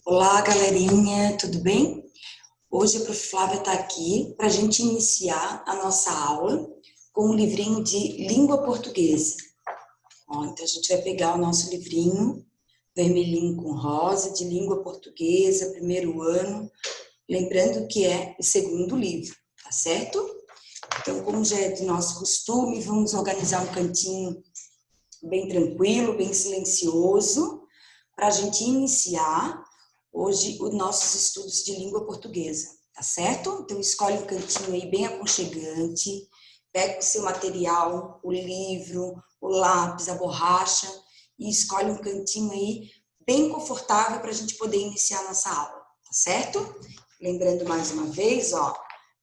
Olá, galerinha, tudo bem? Hoje a Prof. Flávia está aqui para a gente iniciar a nossa aula com um livrinho de língua portuguesa. Então, a gente vai pegar o nosso livrinho vermelhinho com rosa de língua portuguesa, primeiro ano, lembrando que é o segundo livro, tá certo? Então, como já é do nosso costume, vamos organizar um cantinho bem tranquilo, bem silencioso, para a gente iniciar hoje os nossos estudos de língua portuguesa, tá certo? Então, escolhe um cantinho aí bem aconchegante, pega o seu material, o livro, o lápis, a borracha, e escolhe um cantinho aí bem confortável para a gente poder iniciar a nossa aula, tá certo? Lembrando mais uma vez,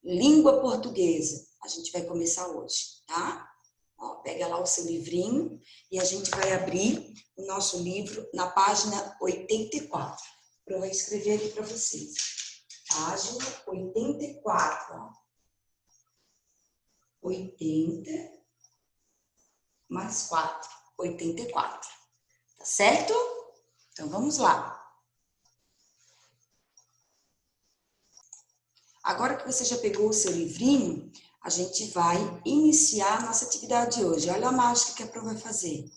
língua portuguesa, a gente vai começar hoje, tá? Pega lá o seu livrinho e a gente vai abrir o nosso livro na página 84. Eu vou escrever aqui para vocês. Página 84. 80 mais 4. 84. Tá certo? Então, vamos lá. Agora que você já pegou o seu livrinho, a gente vai iniciar a nossa atividade de hoje. Olha a mágica que a Pro vai fazer.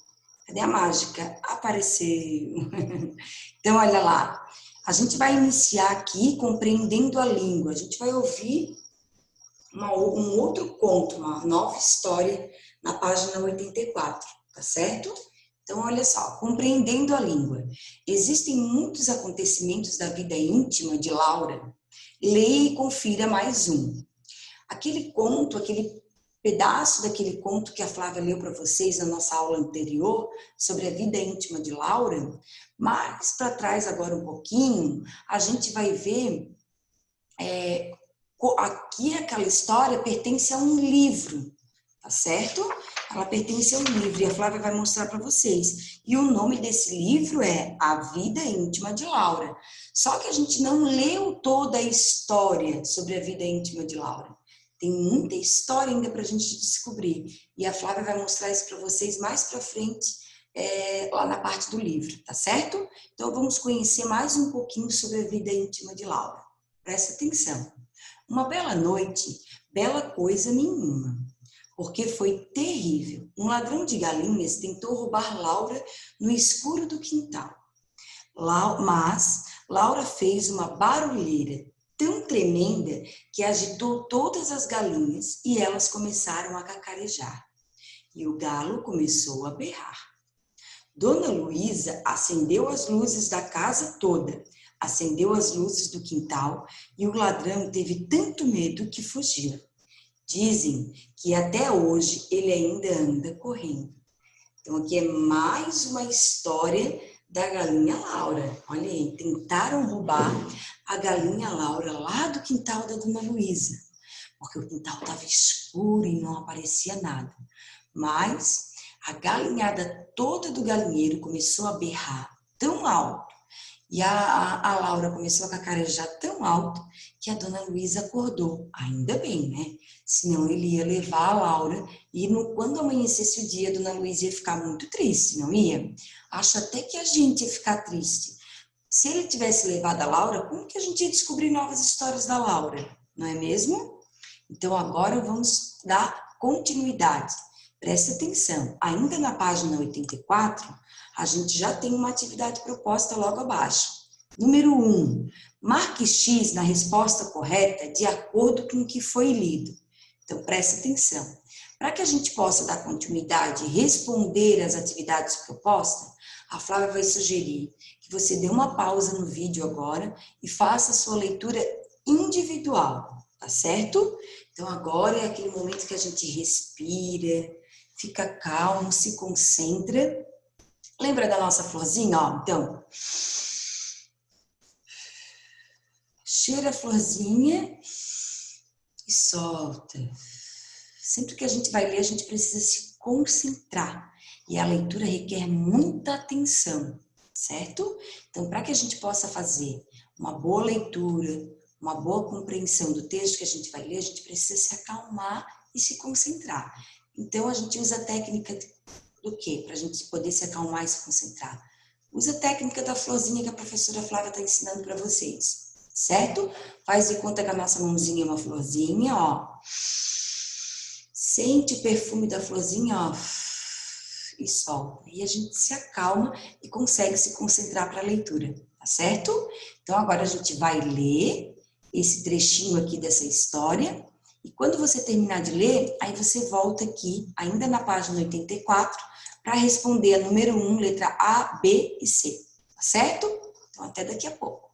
Cadê a mágica? Apareceu. Então, olha lá. A gente vai iniciar aqui compreendendo a língua. A gente vai ouvir um outro conto, uma nova história na página 84, tá certo? Então, olha só, compreendendo a língua. Existem muitos acontecimentos da vida íntima de Laura. Leia e confira mais um. Aquele conto, aquele pedaço daquele conto que a Flávia leu para vocês na nossa aula anterior, sobre a vida íntima de Laura, mais para trás agora um pouquinho, a gente vai ver aqui aquela história pertence a um livro, tá certo? Ela pertence a um livro e a Flávia vai mostrar para vocês. E o nome desse livro é A Vida Íntima de Laura. Só que a gente não leu toda a história sobre a vida íntima de Laura. Tem muita história ainda para a gente descobrir. E a Flávia vai mostrar isso para vocês mais para frente, lá na parte do livro, tá certo? Então, vamos conhecer mais um pouquinho sobre a vida íntima de Laura. Presta atenção. Uma bela noite, bela coisa nenhuma, porque foi terrível. Um ladrão de galinhas tentou roubar Laura no escuro do quintal. Mas Laura fez uma barulheira tão tremenda que agitou todas as galinhas e elas começaram a cacarejar. E o galo começou a berrar. Dona Luísa acendeu as luzes da casa toda, acendeu as luzes do quintal e o ladrão teve tanto medo que fugiu. Dizem que até hoje ele ainda anda correndo. Então aqui é mais uma história da galinha Laura. Olha aí, tentaram roubar a galinha Laura lá do quintal da Dona Luísa, porque o quintal estava escuro e não aparecia nada. Mas a galinhada toda do galinheiro começou a berrar tão alto e a Laura começou a cacarejar tão alto que a Dona Luísa acordou. Ainda bem, né? Senão ele ia levar a Laura e quando amanhecesse o dia, a Dona Luísa ia ficar muito triste, não ia? Acho até que a gente ia ficar triste. Se ele tivesse levado a Laura, como que a gente ia descobrir novas histórias da Laura? Não é mesmo? Então agora vamos dar continuidade. Presta atenção, ainda na página 84, a gente já tem uma atividade proposta logo abaixo. Número 1, marque X na resposta correta de acordo com o que foi lido. Então, presta atenção. Para que a gente possa dar continuidade e responder às atividades propostas, a Flávia vai sugerir que você dê uma pausa no vídeo agora e faça a sua leitura individual, tá certo? Então, agora é aquele momento que a gente respira, fica calmo, se concentra. Lembra da nossa florzinha? Então, cheira a florzinha e solta. Sempre que a gente vai ler, a gente precisa se concentrar. E a leitura requer muita atenção, certo? Então, para que a gente possa fazer uma boa leitura, uma boa compreensão do texto que a gente vai ler, a gente precisa se acalmar e se concentrar. Então, a gente usa a técnica do quê? Para a gente poder se acalmar e se concentrar. Usa a técnica da florzinha que a professora Flávia está ensinando para vocês, certo? Faz de conta que a nossa mãozinha é uma florzinha, ó. Sente o perfume da florzinha, ó. E solta. E a gente se acalma e consegue se concentrar para a leitura, tá certo? Então, agora a gente vai ler esse trechinho aqui dessa história. E quando você terminar de ler, aí você volta aqui, ainda na página 84, para responder a número 1, letra A, B e C, tá certo? Então, até daqui a pouco.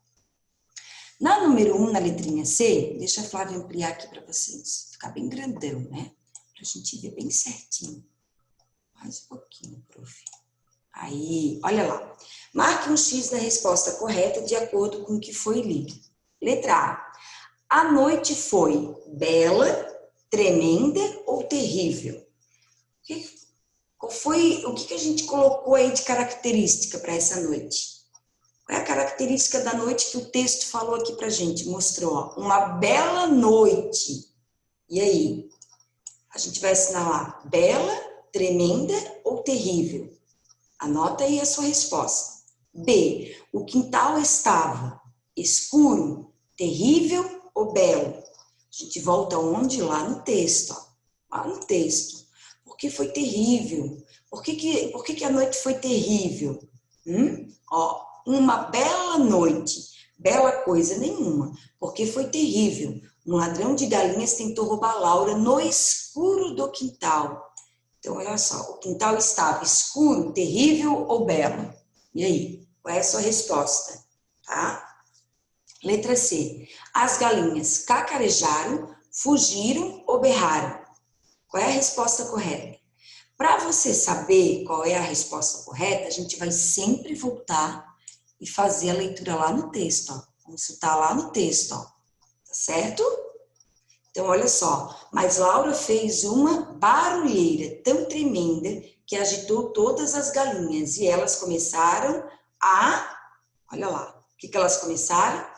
Na número 1, na letrinha C, deixa a Flávia ampliar aqui para vocês, ficar bem grandão, né? Para a gente ver bem certinho. Mais um pouquinho, prof. Aí, olha lá. Marque um X na resposta correta de acordo com o que foi lido. Letra A. A noite foi bela, tremenda ou terrível? O que a gente colocou aí de característica para essa noite? Qual é a característica da noite que o texto falou aqui pra gente? Mostrou, ó, uma bela noite. E aí? A gente vai assinalar bela, tremenda ou terrível? Anota aí a sua resposta. B. O quintal estava escuro, terrível ou belo? A gente volta onde? Lá no texto, ó. Lá no texto. Por que foi terrível? Por que a noite foi terrível? Ó, uma bela noite. Bela coisa nenhuma. Porque foi terrível. Um ladrão de galinhas tentou roubar Laura no escuro do quintal. Então, olha só. O quintal estava escuro, terrível ou belo? E aí? Qual é a sua resposta? Tá? Letra C. As galinhas cacarejaram, fugiram ou berraram? Qual é a resposta correta? Para você saber qual é a resposta correta, a gente vai sempre voltar e fazer a leitura lá no texto, ó. Consultar lá no texto, ó. Tá certo? Então, olha só. Mas Laura fez uma barulheira tão tremenda que agitou todas as galinhas e elas começaram a... Olha lá. O que elas começaram?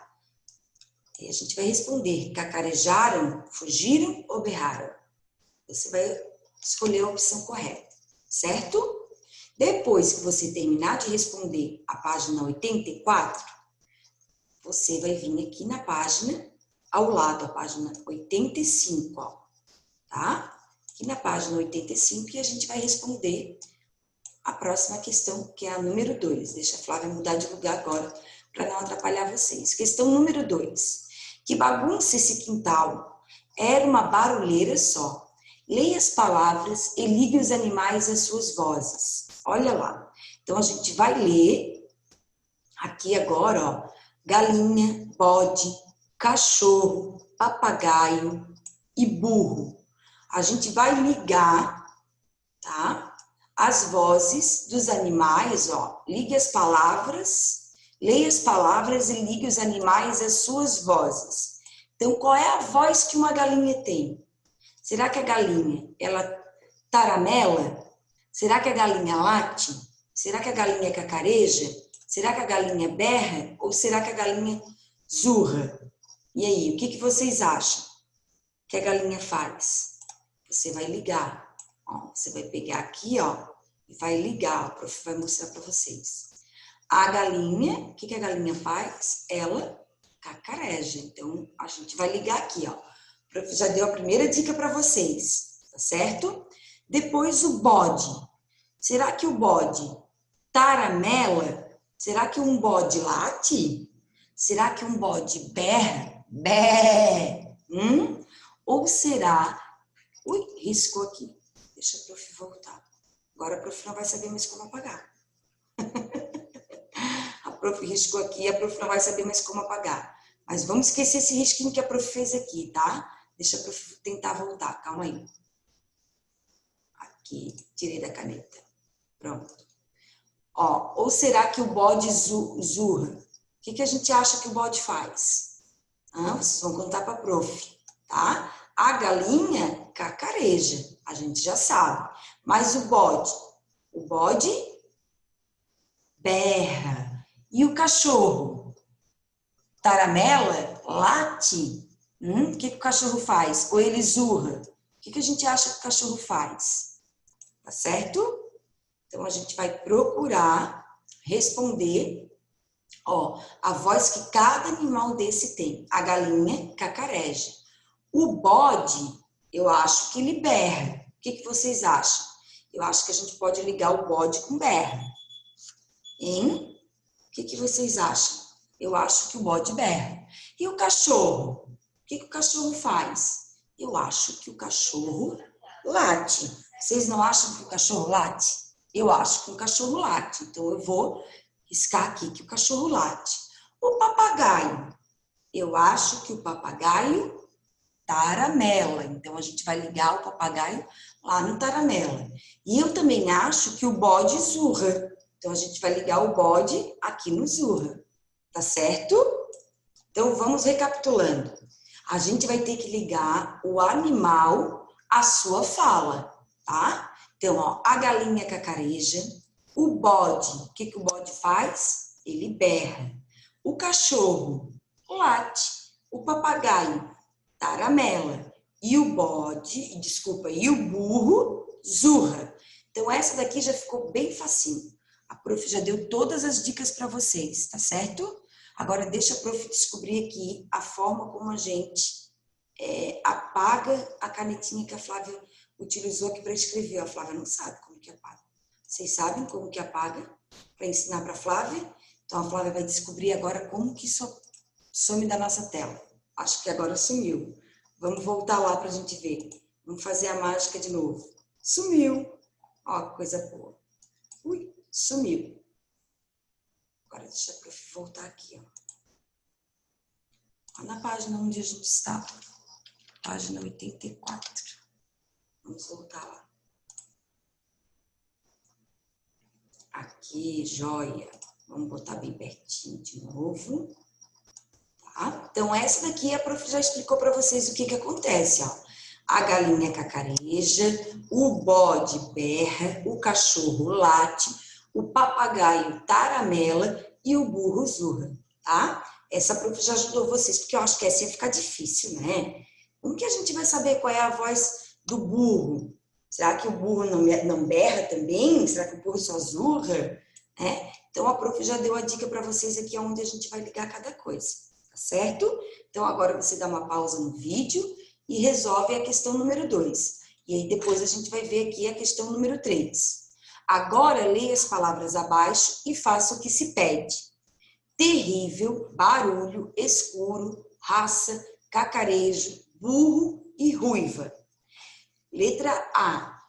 E a gente vai responder, cacarejaram, fugiram ou berraram? Você vai escolher a opção correta, certo? Depois que você terminar de responder a página 84, você vai vir aqui na página, ao lado, a página 85, ó, tá? Aqui na página 85 e a gente vai responder a próxima questão, que é a número 2. Deixa a Flávia mudar de lugar agora, para não atrapalhar vocês. Questão número 2. Que bagunça esse quintal? Era uma barulheira só. Leia as palavras e ligue os animais às suas vozes. Olha lá. Então, a gente vai ler aqui agora, ó. Galinha, bode, cachorro, papagaio e burro. A gente vai ligar, tá? As vozes dos animais, ó. Ligue as palavras... Leia as palavras e ligue os animais às suas vozes. Então, qual é a voz que uma galinha tem? Será que a galinha, ela taramela? Será que a galinha late? Será que a galinha cacareja? Será que a galinha berra? Ou será que a galinha zurra? E aí, o que vocês acham que a galinha faz? Você vai ligar. Ó, você vai pegar aqui, ó, e vai ligar. O prof vai mostrar para vocês. A galinha, o que a galinha faz? Ela cacareja. Então, a gente vai ligar aqui, ó. O prof já deu a primeira dica para vocês, tá certo? Depois o bode. Será que o bode taramela? Será que um bode late? Será que um bode berra? Bé! Ou será... Ui, riscou aqui. Deixa a prof voltar. Agora a prof não vai saber mais como apagar. A prof riscou aqui, a prof não vai saber mais como apagar. Mas vamos esquecer esse risquinho que a prof fez aqui, tá? Deixa a prof tentar voltar, calma aí. Aqui, tirei da caneta. Pronto. Ó, ou será que o bode zurra? O que a gente acha que o bode faz? Vocês vão contar para a prof, tá? A galinha cacareja, a gente já sabe. Mas o bode berra. E o cachorro? Taramela? Late? O que o cachorro faz? Ou ele zurra? O que a gente acha que o cachorro faz? Tá certo? Então, a gente vai procurar responder, ó, a voz que cada animal desse tem. A galinha cacareja. O bode, eu acho que ele berra. O que vocês acham? Eu acho que a gente pode ligar o bode com berra. Hein? O que vocês acham? Eu acho que o bode berra. E o cachorro? O que o cachorro faz? Eu acho que o cachorro late. Vocês não acham que o cachorro late? Eu acho que o cachorro late. Então, eu vou riscar aqui que o cachorro late. O papagaio? Eu acho que o papagaio taramela. Então, a gente vai ligar o papagaio lá no taramela. E eu também acho que o bode zurra. Então, a gente vai ligar o bode aqui no zurra. Tá certo? Então, vamos recapitulando. A gente vai ter que ligar o animal à sua fala, tá? Então, ó, a galinha cacareja, o bode, o que o bode faz? Ele berra. O cachorro late, o papagaio taramela e o bode, desculpa, e o burro zurra. Então, essa daqui já ficou bem facinho. A prof já deu todas as dicas para vocês, tá certo? Agora, deixa a prof descobrir aqui a forma como a gente apaga a canetinha que a Flávia utilizou aqui para escrever. A Flávia não sabe como que apaga. Vocês sabem como que apaga? Para ensinar para a Flávia? Então, a Flávia vai descobrir agora como que some da nossa tela. Acho que agora sumiu. Vamos voltar lá para a gente ver. Vamos fazer a mágica de novo. Sumiu. Ó, que coisa boa. Ui, sumiu. Agora deixa a prof voltar aqui, ó. Na página onde a gente está. Página 84. Vamos voltar lá. Aqui, joia. Vamos botar bem pertinho de novo. Tá? Então, essa daqui a prof já explicou para vocês o que acontece, ó. A galinha cacareja, o bode berra, o cachorro late, o papagaio taramela e o burro zurra, tá? Essa prof já ajudou vocês, porque eu acho que essa ia ficar difícil, né? Como que a gente vai saber qual é a voz do burro? Será que o burro não berra também? Será que o burro só zurra? Então, a prof já deu a dica para vocês aqui onde a gente vai ligar cada coisa, tá certo? Então, agora você dá uma pausa no vídeo e resolve a questão número 2. E aí, depois a gente vai ver aqui a questão número 3. Agora, leia as palavras abaixo e faça o que se pede. Terrível, barulho, escuro, raça, cacarejo, burro e ruiva. Letra A.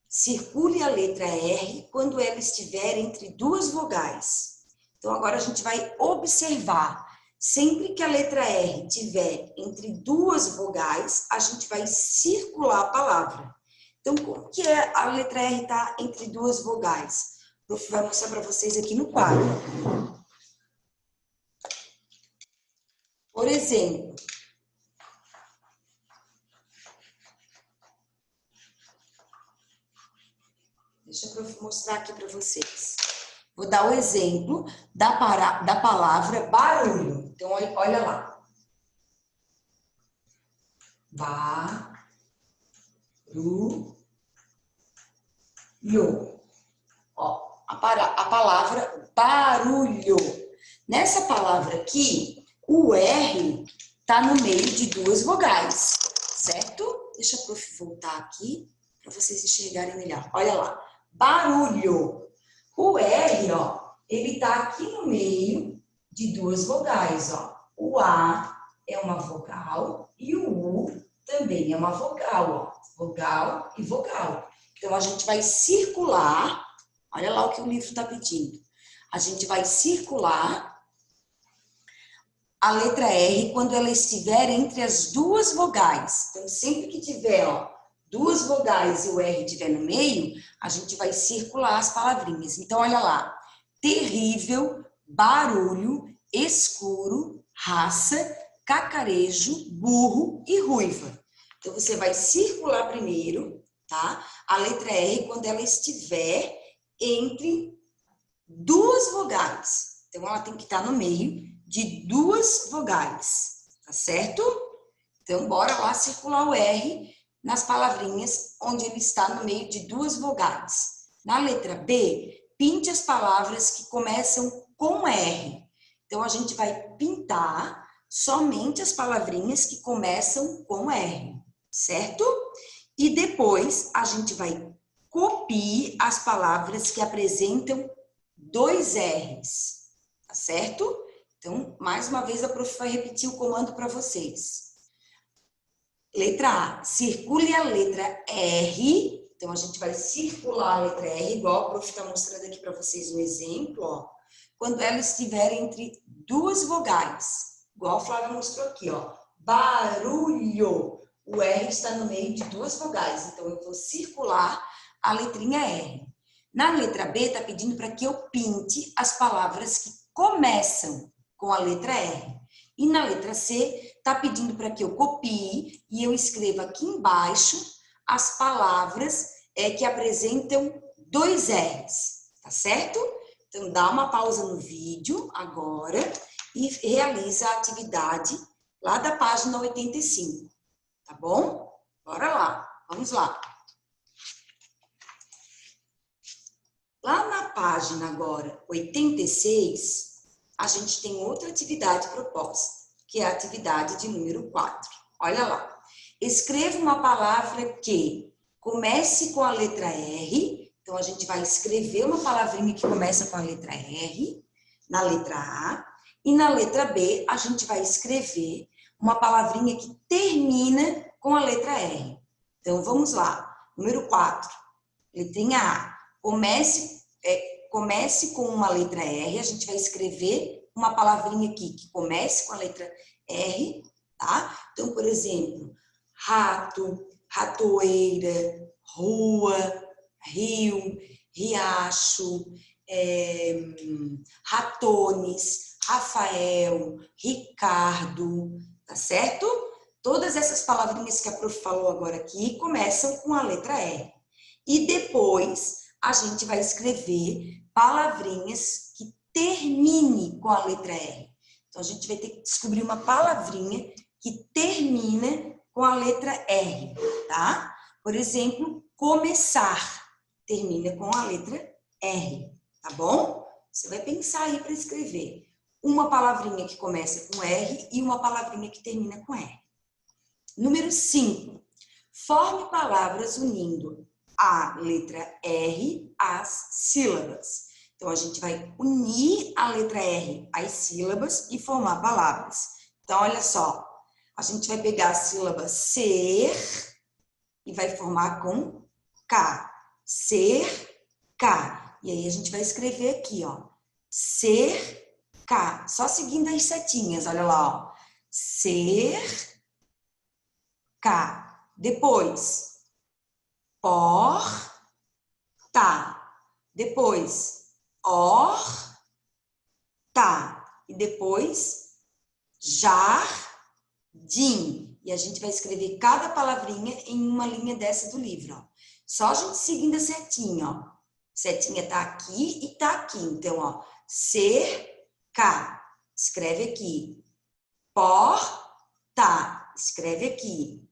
Circule a letra R quando ela estiver entre duas vogais. Então, agora a gente vai observar. Sempre que a letra R estiver entre duas vogais, a gente vai circular a palavra. Então, como que a letra R está entre duas vogais? O prof vai mostrar para vocês aqui no quadro. Por exemplo, deixa eu mostrar aqui para vocês. Vou dar o exemplo da palavra barulho. Então, olha lá. Barulho. Ó, a palavra barulho. Nessa palavra aqui, o R está no meio de duas vogais, certo? Deixa a prof voltar aqui para vocês enxergarem melhor. Olha lá. Barulho. O R, ó, ele tá aqui no meio de duas vogais, ó. O A é uma vogal e o U também é uma vogal, ó. Vogal e vogal. Então, a gente vai circular, olha lá o que o livro está pedindo. A gente vai circular a letra R quando ela estiver entre as duas vogais. Então, sempre que tiver, ó, duas vogais e o R estiver no meio, a gente vai circular as palavrinhas. Então, olha lá. Terrível, barulho, escuro, raça, cacarejo, burro e ruiva. Então, você vai circular primeiro, tá? A letra R quando ela estiver entre duas vogais. Então, ela tem que estar no meio de duas vogais, tá certo? Então, bora lá circular o R nas palavrinhas onde ele está no meio de duas vogais. Na letra B, pinte as palavras que começam com R. Então, a gente vai pintar somente as palavrinhas que começam com R, certo? E depois, a gente vai copiar as palavras que apresentam 2 R's, tá certo? Então, mais uma vez, a prof vai repetir o comando para vocês. Letra A, circule a letra R. Então, a gente vai circular a letra R, igual a prof está mostrando aqui para vocês um exemplo, ó. Quando ela estiver entre 2 vogais, igual a Flávia mostrou aqui, ó. Barulho. O R está no meio de 2 vogais, então eu vou circular a letrinha R. Na letra B, está pedindo para que eu pinte as palavras que começam com a letra R. E na letra C, está pedindo para que eu copie e eu escreva aqui embaixo as palavras que apresentam 2 R's, tá certo? Então, dá uma pausa no vídeo agora e realiza a atividade lá da página 85, tá bom? Bora lá, vamos lá. Lá na página agora 86, a gente tem outra atividade proposta, que é a atividade de número 4. Olha lá. Escreva uma palavra que comece com a letra R. Então, a gente vai escrever uma palavrinha que começa com a letra R, na letra A. E na letra B, a gente vai escrever uma palavrinha que termina com a letra R. Então, vamos lá. Número 4, letrinha A. Comece com uma letra R, a gente vai escrever uma palavrinha aqui que comece com a letra R, tá? Então, por exemplo, rato, ratoeira, rua, rio, riacho, ratones, Rafael, Ricardo, tá certo? Todas essas palavrinhas que a prof falou agora aqui começam com a letra R. E depois a gente vai escrever palavrinhas que termine com a letra R. Então, a gente vai ter que descobrir uma palavrinha que termina com a letra R, tá? Por exemplo, começar termina com a letra R, tá bom? Você vai pensar aí para escrever uma palavrinha que começa com R e uma palavrinha que termina com R. Número 5. Forme palavras unindo a letra R às sílabas. Então, a gente vai unir a letra R às sílabas e formar palavras. Então, olha só. A gente vai pegar a sílaba ser e vai formar com K. Ser, K. E aí, a gente vai escrever aqui, ó. Ser, K. Só seguindo as setinhas, olha lá, ó. Ser, K. Depois, porta. Depois, orta. E depois, jardim. E a gente vai escrever cada palavrinha em uma linha dessa do livro, ó. Só a gente seguindo a setinha, ó. Setinha tá aqui e tá aqui. Então, ó, cerca. Escreve aqui. Porta. Escreve aqui.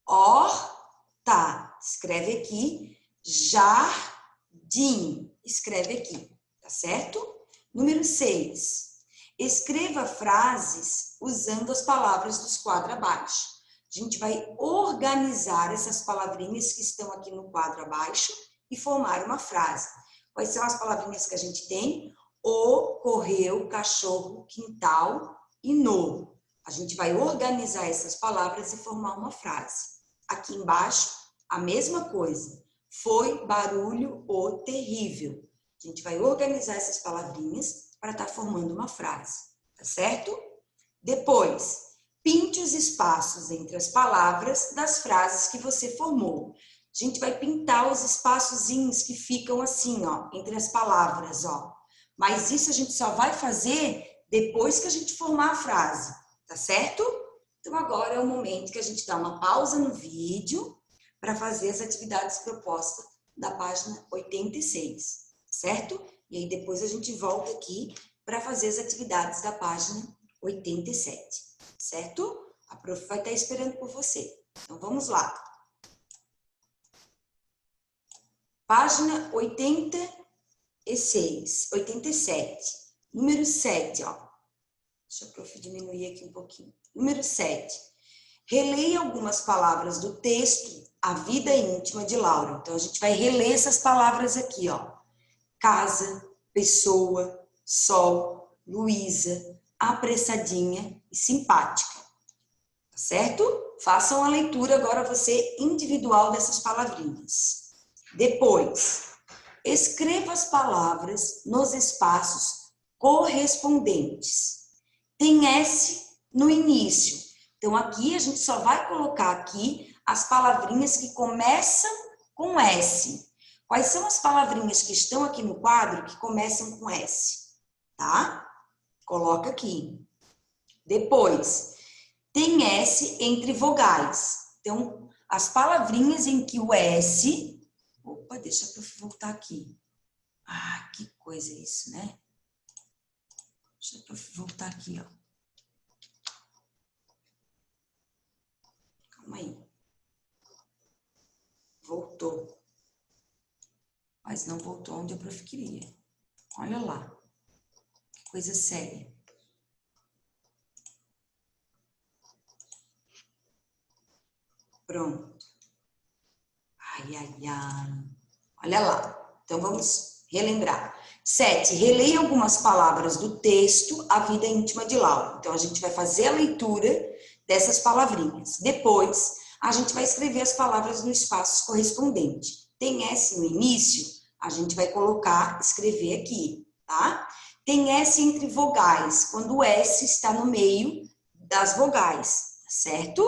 Horta. Escreve aqui. Jardim. Escreve aqui. Tá certo? Número 6. Escreva frases usando as palavras dos quadros abaixo. A gente vai organizar essas palavrinhas que estão aqui no quadro abaixo e formar uma frase. Quais são as palavrinhas que a gente tem? O, correu, cachorro, quintal e no. A gente vai organizar essas palavras e formar uma frase. Aqui embaixo, a mesma coisa. Foi, barulho, o, terrível. A gente vai organizar essas palavrinhas para estar formando uma frase, tá certo? Depois, pinte os espaços entre as palavras das frases que você formou. A gente vai pintar os espaçozinhos que ficam assim, ó, entre as palavras, ó. Mas isso a gente só vai fazer depois que a gente formar a frase, tá certo? Então, agora é o momento que a gente dá uma pausa no vídeo para fazer as atividades propostas da página 86, certo? E aí depois a gente volta aqui para fazer as atividades da página 87, certo? A prof vai estar esperando por você. Então, vamos lá. Página 87. 87. Número 7, ó. Deixa a prof diminuir aqui um pouquinho. Número 7. Releia algumas palavras do texto A Vida Íntima de Laura. Então, a gente vai reler essas palavras aqui, ó. Casa, pessoa, sol, Luísa, apressadinha e simpática. Tá certo? Façam a leitura agora você individual dessas palavrinhas. Depois, escreva as palavras nos espaços correspondentes. Tem S no início. Então, aqui a gente só vai colocar aqui as palavrinhas que começam com S. Quais são as palavrinhas que estão aqui no quadro que começam com S? Tá? Coloca aqui. Depois, tem S entre vogais. Então, as palavrinhas em que o S... Opa, deixa eu voltar aqui. Ah, que coisa isso, né? Deixa eu voltar aqui, ó. Calma aí. Voltou. Mas não voltou onde a prof queria. Olha lá. Que coisa séria. Pronto. Ai, ai, ai. Olha lá. Então, vamos relembrar. 7. Releia algumas palavras do texto A Vida Íntima de Laura. Então, a gente vai fazer a leitura dessas palavrinhas. Depois, a gente vai escrever as palavras no espaço correspondente. Tem S no início, a gente vai colocar, escrever aqui, tá? Tem S entre vogais, quando o S está no meio das vogais, certo?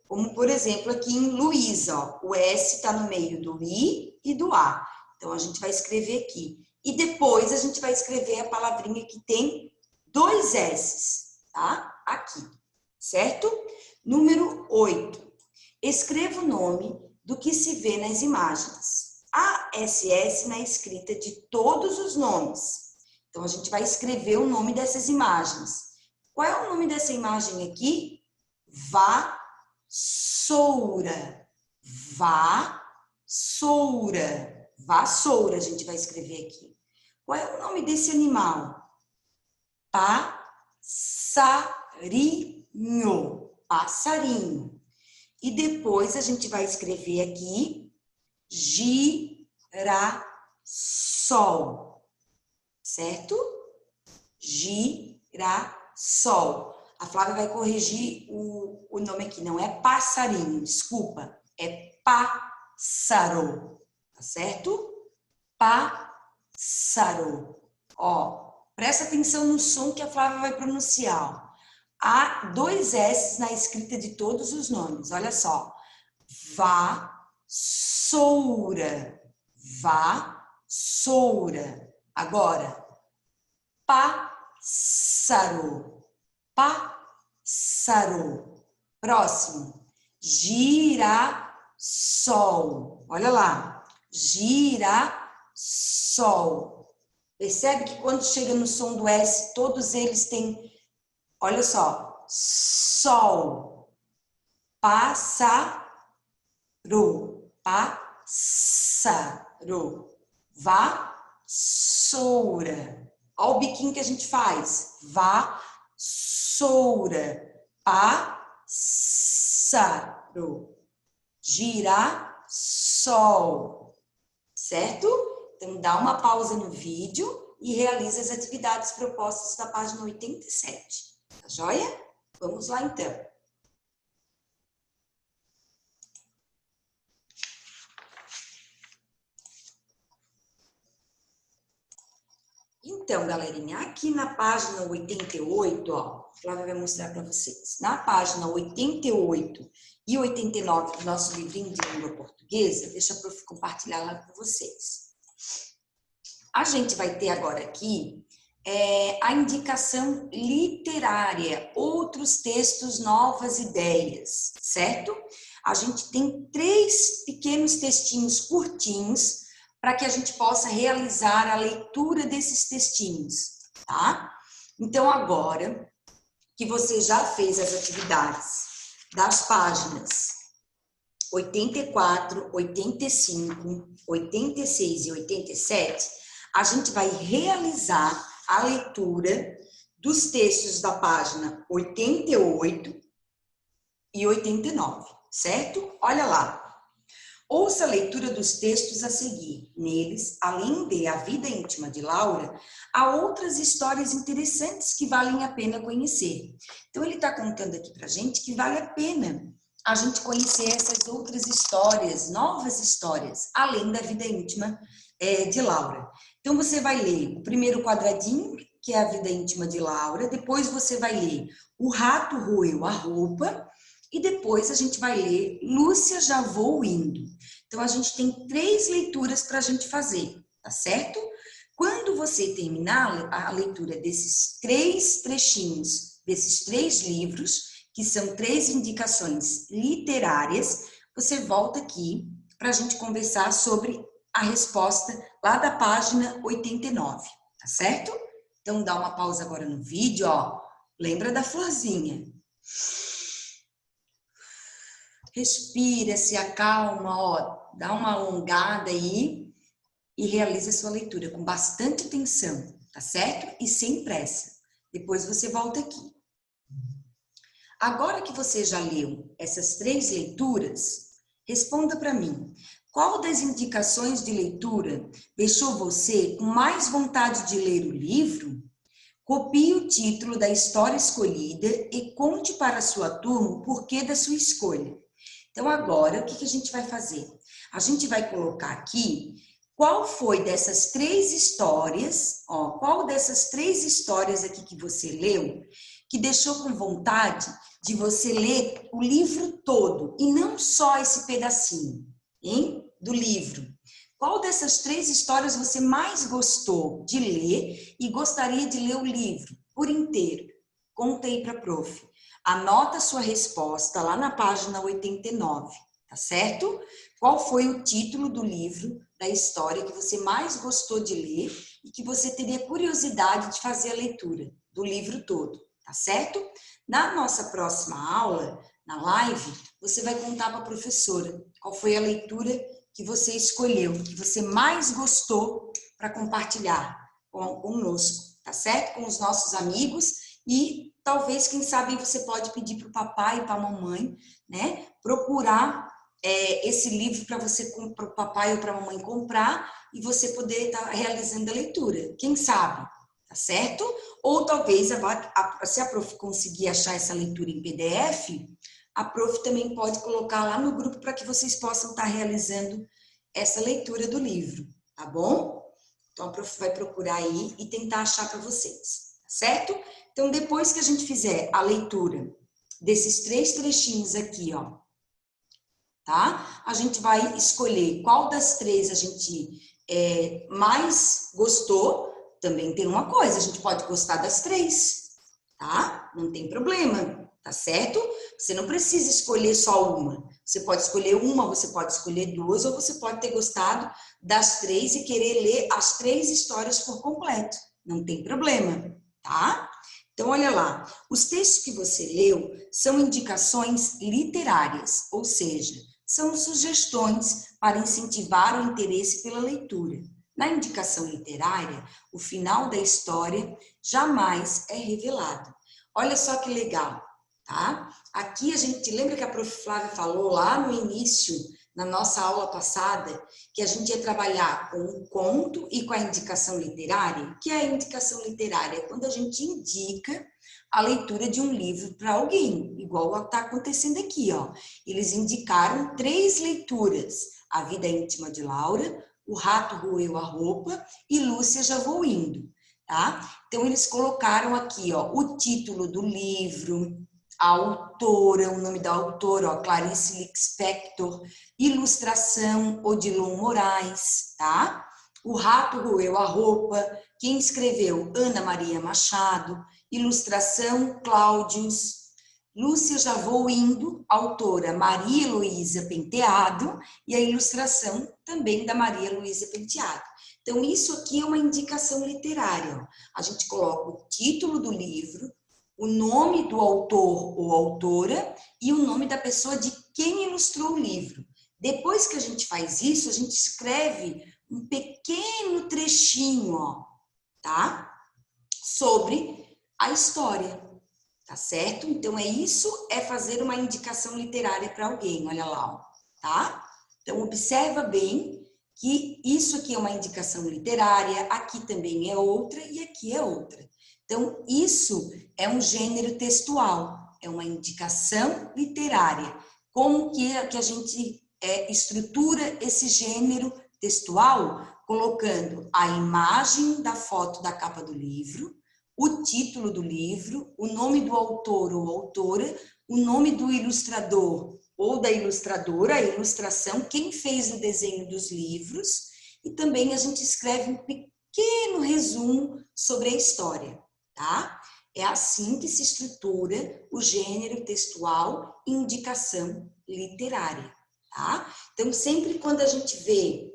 Como, por exemplo, aqui em Luísa, ó, o S está no meio do I e do A. Então, a gente vai escrever aqui. E depois, a gente vai escrever a palavrinha que tem 2 S's, tá? Aqui, certo? Número 8. Escreva o nome do que se vê nas imagens. ASS na escrita de todos os nomes. Então, a gente vai escrever o nome dessas imagens. Qual é o nome dessa imagem aqui? Vassoura. Vassoura. Vassoura, a gente vai escrever aqui. Qual é o nome desse animal? Passarinho. Passarinho. E depois a gente vai escrever aqui girassol. Certo? Girassol. A Flávia vai corrigir o nome aqui. Não é passarinho, desculpa. É pássaro. Tá certo? Pássaro. Ó, presta atenção no som que a Flávia vai pronunciar. Há 2 S na escrita de todos os nomes. Olha só. Vassoura. Vassoura. Agora, pássaro. Pássaro. Próximo. Girassol. Olha lá. Girassol. Percebe que quando chega no som do S, todos eles têm... Olha só, sol, pássaro, pássaro, vassoura. Olha o biquinho que a gente faz, vassoura, pássaro, girassol, certo? Então, dá uma pausa no vídeo e realiza as atividades propostas da página 87. Tá joia? Vamos lá, então. Então, galerinha, aqui na página 88, ó, a Flávia vai mostrar para vocês. Na página 88 e 89 do nosso livrinho de língua portuguesa, deixa eu compartilhar lá com vocês. A gente vai ter agora aqui a indicação literária, outros textos, novas ideias, certo? A gente tem 3 pequenos textinhos curtinhos para que a gente possa realizar a leitura desses textinhos, tá? Então, agora que você já fez as atividades das páginas 84, 85, 86 e 87, A gente vai realizar a leitura dos textos da página 88 e 89, certo? Olha lá. Ouça a leitura dos textos a seguir. Neles, além de A Vida Íntima de Laura, há outras histórias interessantes que valem a pena conhecer. Então, ele está contando aqui para a gente que vale a pena a gente conhecer essas outras histórias, novas histórias, além da vida íntima de Laura. Então, você vai ler o primeiro quadradinho, que é a vida íntima de Laura, depois você vai ler O Rato Roeu a Roupa, e depois a gente vai ler Lúcia, Já Vou Indo. Então, a gente tem 3 leituras para a gente fazer, tá certo? Quando você terminar a leitura desses 3 trechinhos, desses 3 livros, que são 3 indicações literárias, você volta aqui para a gente conversar sobre a resposta lá da página 89, tá certo? Então, dá uma pausa agora no vídeo, ó. Lembra da florzinha. Respira, se acalma, ó. Dá uma alongada aí e realiza a sua leitura com bastante atenção, tá certo? E sem pressa. Depois você volta aqui. Agora que você já leu essas 3 leituras, responda para mim. Qual das indicações de leitura deixou você com mais vontade de ler o livro? Copie o título da história escolhida e conte para a sua turma o porquê da sua escolha. Então, agora, o que a gente vai fazer? A gente vai colocar aqui qual foi dessas 3 histórias, ó, qual dessas 3 histórias aqui que você leu, que deixou com vontade de você ler o livro todo, e não só esse pedacinho, hein, do livro. Qual dessas 3 histórias você mais gostou de ler e gostaria de ler o livro por inteiro? Conta aí para a prof. Anota a sua resposta lá na página 89, tá certo? Qual foi o título do livro, da história que você mais gostou de ler e que você teria curiosidade de fazer a leitura do livro todo, tá certo? Na nossa próxima aula, na live, você vai contar para a professora qual foi a leitura que você escolheu, que você mais gostou para compartilhar conosco, tá certo? Com os nossos amigos e talvez, quem sabe, você pode pedir para o papai e para a mamãe, né, procurar esse livro para o papai ou para a mamãe comprar e você poder estar realizando a leitura. Quem sabe, tá certo? Ou talvez, se a prof conseguir achar essa leitura em PDF, a prof também pode colocar lá no grupo para que vocês possam estar realizando essa leitura do livro, tá bom? Então, a prof vai procurar aí e tentar achar para vocês, tá certo? Então, depois que a gente fizer a leitura desses 3 trechinhos aqui, ó, tá? A gente vai escolher qual das 3 a gente mais gostou. Também tem uma coisa, a gente pode gostar das 3, tá? Não tem problema, tá certo? Você não precisa escolher só uma. Você pode escolher uma, você pode escolher 2, ou você pode ter gostado das 3 e querer ler as 3 histórias por completo. Não tem problema, tá? Então, olha lá, os textos que você leu são indicações literárias, ou seja, são sugestões para incentivar o interesse pela leitura. Na indicação literária, o final da história jamais é revelado. Olha só que legal, tá? Aqui a gente lembra que a prof. Flávia falou lá no início, na nossa aula passada, que a gente ia trabalhar com o conto e com a indicação literária. O que é a indicação literária? É quando a gente indica a leitura de um livro para alguém, igual está acontecendo aqui, ó. Eles indicaram 3 leituras: A Vida Íntima de Laura, O Rato Roeu a Roupa e Lúcia, Já Vou Indo, tá? Então, eles colocaram aqui, ó, o título do livro, a autora, o nome da autora, ó, Clarice Lispector, ilustração, Odilon Moraes, tá? O Rato Roeu a Roupa, quem escreveu? Ana Maria Machado, ilustração, Cláudios. Lúcia, Já Vou Indo, autora Maria Luísa Penteado, e a ilustração também da Maria Luísa Penteado. Então, isso aqui é uma indicação literária, ó. A gente coloca o título do livro, o nome do autor ou autora e o nome da pessoa de quem ilustrou o livro. Depois que a gente faz isso, a gente escreve um pequeno trechinho, ó, tá? Sobre a história, tá certo? Então, isso é fazer uma indicação literária para alguém, olha lá, ó, tá? Então, observa bem que isso aqui é uma indicação literária, aqui também é outra e aqui é outra. Então, isso é um gênero textual, é uma indicação literária. Como que a gente estrutura esse gênero textual? Colocando a imagem da foto da capa do livro, o título do livro, o nome do autor ou autora, o nome do ilustrador ou da ilustradora, a ilustração, quem fez o desenho dos livros, e também a gente escreve um pequeno resumo sobre a história, tá? É assim que se estrutura o gênero textual e indicação literária, tá? Então, sempre quando a gente vê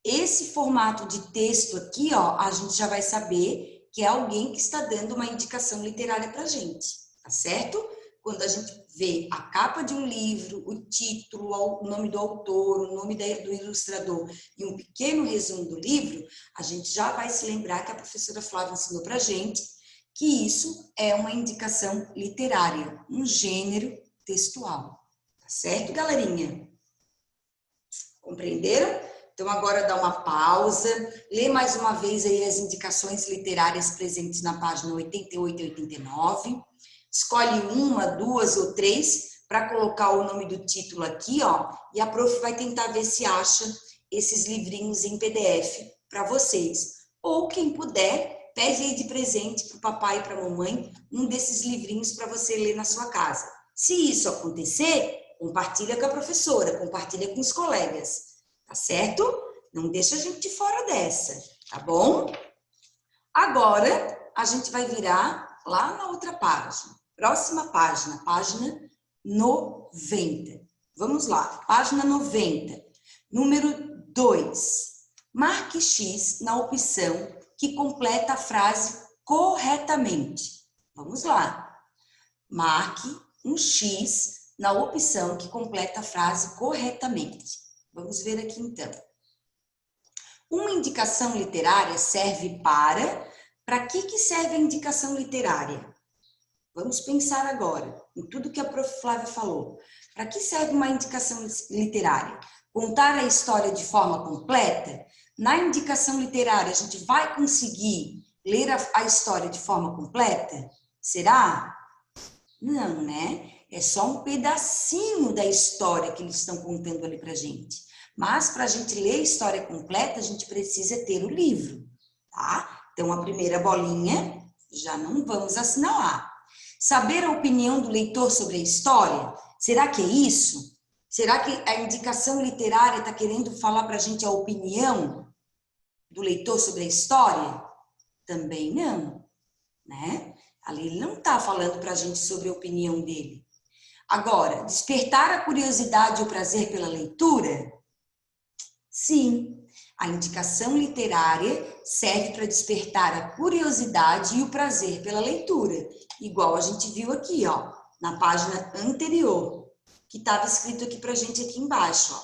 esse formato de texto aqui, ó, a gente já vai saber que é alguém que está dando uma indicação literária para a gente, tá certo? Quando a gente vê a capa de um livro, o título, o nome do autor, o nome do ilustrador e um pequeno resumo do livro, a gente já vai se lembrar que a professora Flávia ensinou para a gente que isso é uma indicação literária, um gênero textual, tá certo, galerinha? Compreenderam? Então, agora dá uma pausa, lê mais uma vez aí as indicações literárias presentes na página 88 e 89. Escolhe uma, duas ou três para colocar o nome do título aqui, ó, e a prof vai tentar ver se acha esses livrinhos em PDF para vocês. Ou quem puder, pede aí de presente para o papai e para a mamãe um desses livrinhos para você ler na sua casa. Se isso acontecer, compartilha com a professora, compartilha com os colegas. Tá certo? Não deixa a gente de fora dessa, tá bom? Agora, a gente vai virar lá na outra página. Próxima página, página 90. Vamos lá, página 90. Número 2. Marque X na opção que completa a frase corretamente. Vamos lá. Marque um X na opção que completa a frase corretamente. Vamos ver aqui então. Uma indicação literária serve para que serve a indicação literária? Vamos pensar agora em tudo que a prof. Flávia falou. Para que serve uma indicação literária? Contar a história de forma completa? Na indicação literária, a gente vai conseguir ler a história de forma completa? Será? Não, né? É só um pedacinho da história que eles estão contando ali pra gente. Mas para a gente ler a história completa, a gente precisa ter o livro, tá? Então, a primeira bolinha, já não vamos assinalar. Saber a opinião do leitor sobre a história? Será que é isso? Será que a indicação literária está querendo falar para a gente a opinião do leitor sobre a história? Também não, né? Ali ele não está falando para a gente sobre a opinião dele. Agora, despertar a curiosidade e o prazer pela leitura? Sim, a indicação literária serve para despertar a curiosidade e o prazer pela leitura, igual a gente viu aqui, ó, na página anterior, que estava escrito aqui para a gente aqui embaixo, ó.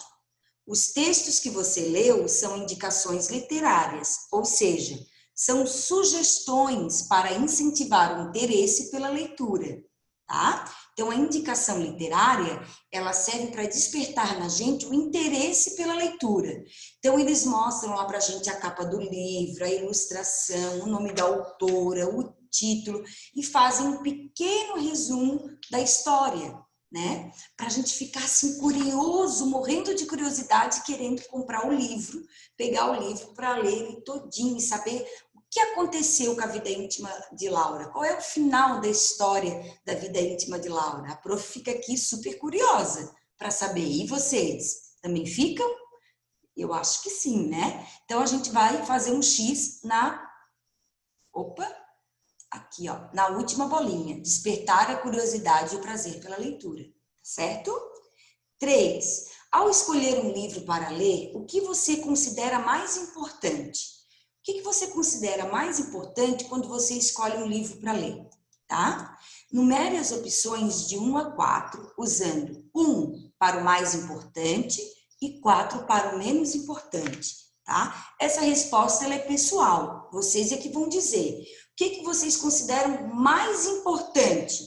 Os textos que você leu são indicações literárias, ou seja, são sugestões para incentivar o interesse pela leitura, tá? Então, a indicação literária, ela serve para despertar na gente o interesse pela leitura. Então, eles mostram lá para a gente a capa do livro, a ilustração, o nome da autora, o título, e fazem um pequeno resumo da história, né? Para a gente ficar assim curioso, morrendo de curiosidade, querendo comprar o livro, pegar o livro para ler ele todinho e saber o que aconteceu com a vida íntima de Laura. Qual é o final da história da vida íntima de Laura? A prof fica aqui super curiosa para saber. E vocês também ficam? Eu acho que sim, né? Então a gente vai fazer um X na... Opa! Aqui, ó, na última bolinha, despertar a curiosidade e o prazer pela leitura, certo? 3. Ao escolher um livro para ler, o que você considera mais importante? O que você considera mais importante quando você escolhe um livro para ler, tá? Numere as opções de 1 a 4, usando 1 para o mais importante e 4 para o menos importante. tá? Essa resposta ela é pessoal, vocês é que vão dizer. O que vocês consideram mais importante?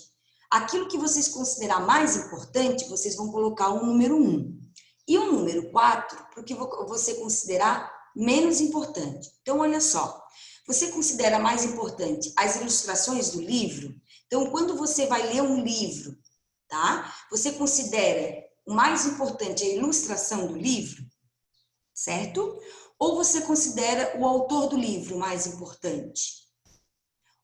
Aquilo que vocês considerar mais importante, vocês vão colocar o número 1. E o número 4, porque você considerar menos importante. Então, olha só. Você considera mais importante as ilustrações do livro? Então, quando você vai ler um livro, tá? Você considera o mais importante a ilustração do livro? Certo? Ou você considera o autor do livro mais importante?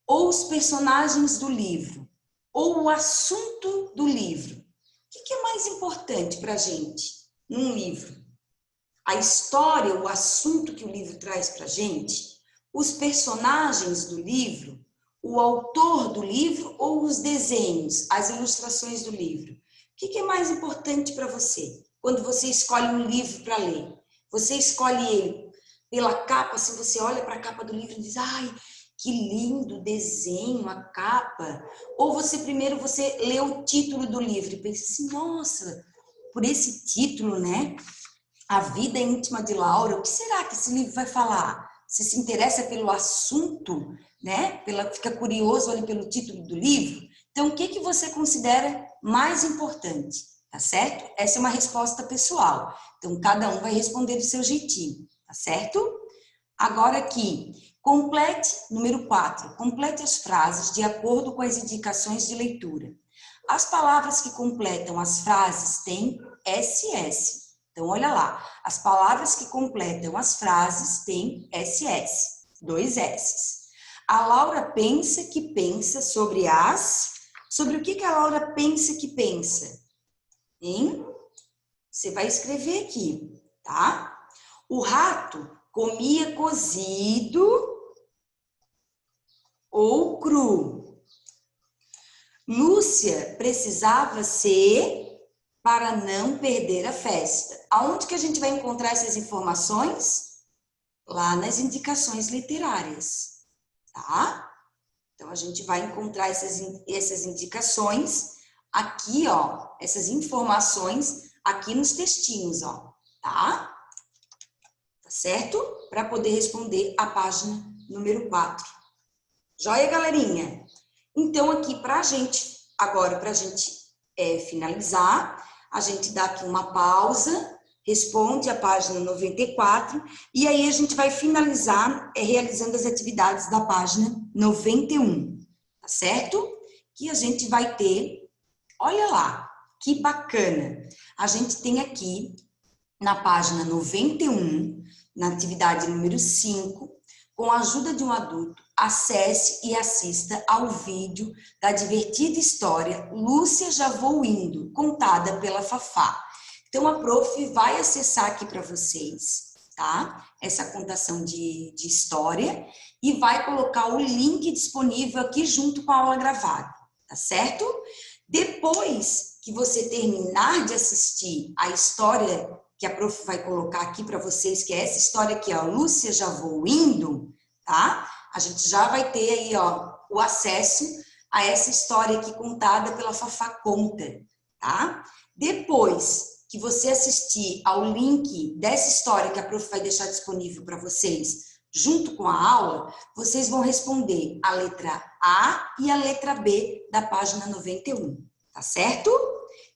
Ou os personagens do livro? Ou o assunto do livro? O que é mais importante para a gente num livro? A história, o assunto que o livro traz para a gente? Os personagens do livro? O autor do livro ou os desenhos, as ilustrações do livro? O que é mais importante para você quando você escolhe um livro para ler? Você escolhe ele pela capa, se você olha para a capa do livro e diz, ai, que lindo desenho, a capa. Ou você primeiro lê o título do livro e pensa assim, nossa, por esse título, né? A vida íntima de Laura, o que será que esse livro vai falar? Você se interessa pelo assunto, né? Fica curioso ali pelo título do livro. Então, o que você considera mais importante? Tá certo? Essa é uma resposta pessoal. Então, cada um vai responder do seu jeitinho, tá certo? Agora aqui, número 4, complete as frases de acordo com as indicações de leitura. As palavras que completam as frases têm SS. Então, olha lá, as palavras que completam as frases têm SS, 2 S's. A Laura pensa que pensa sobre Sobre o que a Laura pensa que pensa? Hein? Você vai escrever aqui, tá? O rato comia cozido ou cru. Lúcia precisava ser para não perder a festa. Aonde que a gente vai encontrar essas informações? Lá nas indicações literárias, tá? Então, a gente vai encontrar essas indicações aqui, ó, essas informações aqui nos textinhos, ó, tá? Tá certo? Para poder responder a página número 4. Joia, galerinha? Então, aqui pra gente finalizar, a gente dá aqui uma pausa, responde a página 94, e aí a gente vai finalizar realizando as atividades da página 91, tá certo? Que a gente vai ter, olha lá, que bacana, a gente tem aqui na página 91, na atividade número 5, com a ajuda de um adulto, acesse e assista ao vídeo da divertida história Lúcia Já Vou Indo, contada pela Fafá. Então, a prof vai acessar aqui para vocês, tá? Essa contação de história e vai colocar o link disponível aqui junto com a aula gravada, tá certo? Depois que você terminar de assistir a história que a prof vai colocar aqui para vocês, que é essa história aqui, ó, Lúcia Já Vou Indo, tá? A gente já vai ter aí, ó, o acesso a essa história aqui contada pela Fafá Conta, tá? Depois que você assistir ao link dessa história que a prof vai deixar disponível para vocês, junto com a aula, vocês vão responder a letra A e a letra B da página 91, tá certo?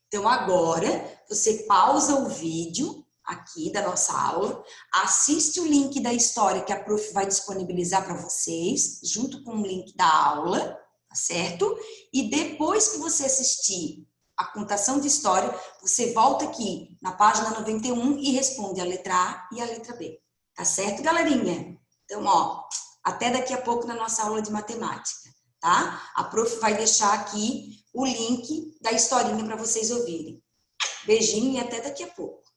Então, agora, você pausa o vídeo aqui da nossa aula, assiste o link da história que a prof vai disponibilizar para vocês, junto com o link da aula, tá certo? E depois que você assistir a contação de história, você volta aqui na página 91 e responde a letra A e a letra B. Tá certo, galerinha? Então, ó, até daqui a pouco na nossa aula de matemática, tá? A prof vai deixar aqui o link da historinha para vocês ouvirem. Beijinho e até daqui a pouco.